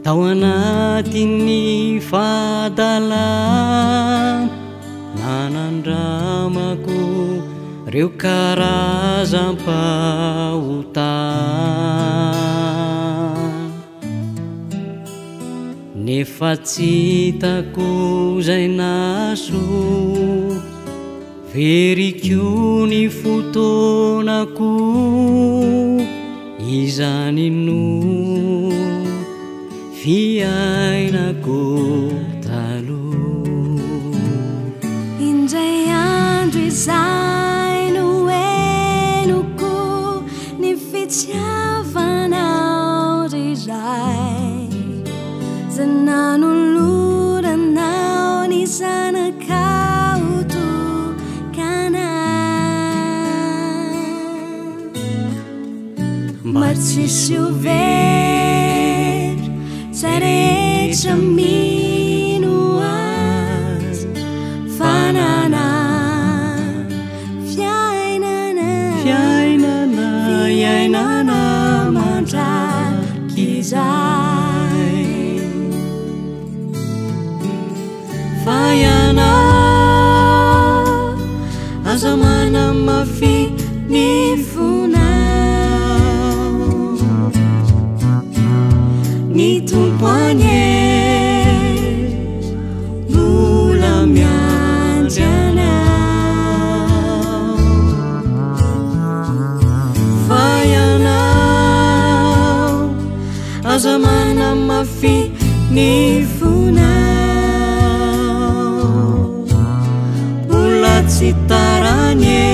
tao anatin'ny fahadalana nanandramako reo karazam-pahotana nefa tsy hitako zay naso veriko ny fotoanako izany no fiainako taloha indray andro izay no enoko ny fitiavanao riray zay nanoloranao ny zanakao tokana maro tsisy over zay rehetra mino azy fanana fiainana iainana mandrakizay fa ianao aza manamafy ny fonao ny tompoanye mbola miandry anao fa ianao aza manamafy ny fonao mbola tsy taranye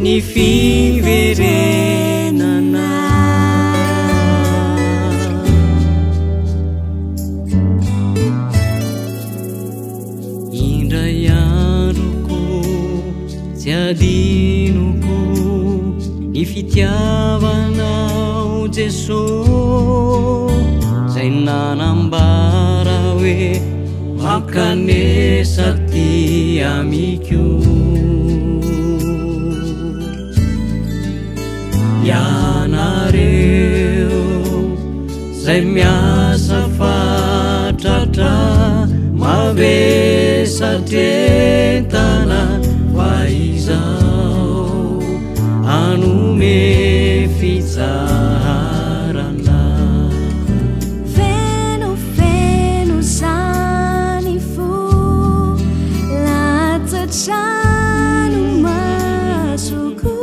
ny fiverenana indray androko tsy adinoko ny fitiavanao Jesosy zay nanambara hoe makanesa ty amiko ianareo zay miasa fatratra mavesatretana fa izao anome fitsarana feno zany fo latsatrano masoko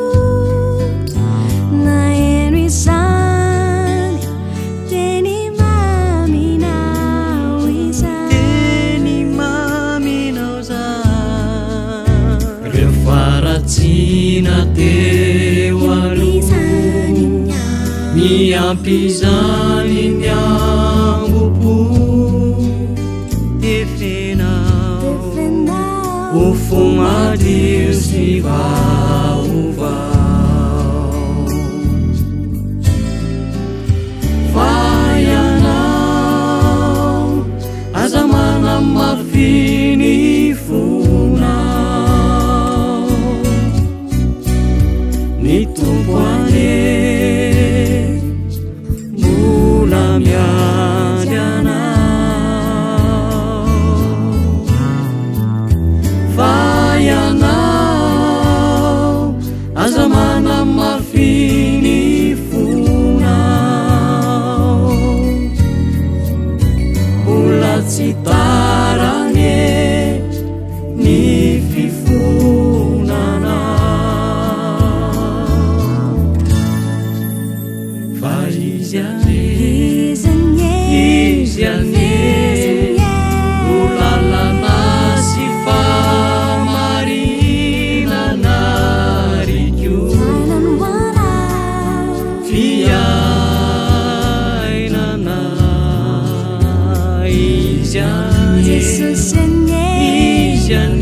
na eno izany teny maminao zany reo faratsina teo aloha miampizany ny ambopo efenao ho fomadio sy vaovao fa ianao aza manamafy ny fonao ny tompoane mbola miandry anao fa ianao aza manamafy ny fonao mbola tsy taranye ny fifonana fa izy ane olalana sy famarinana riko fiainana izy ane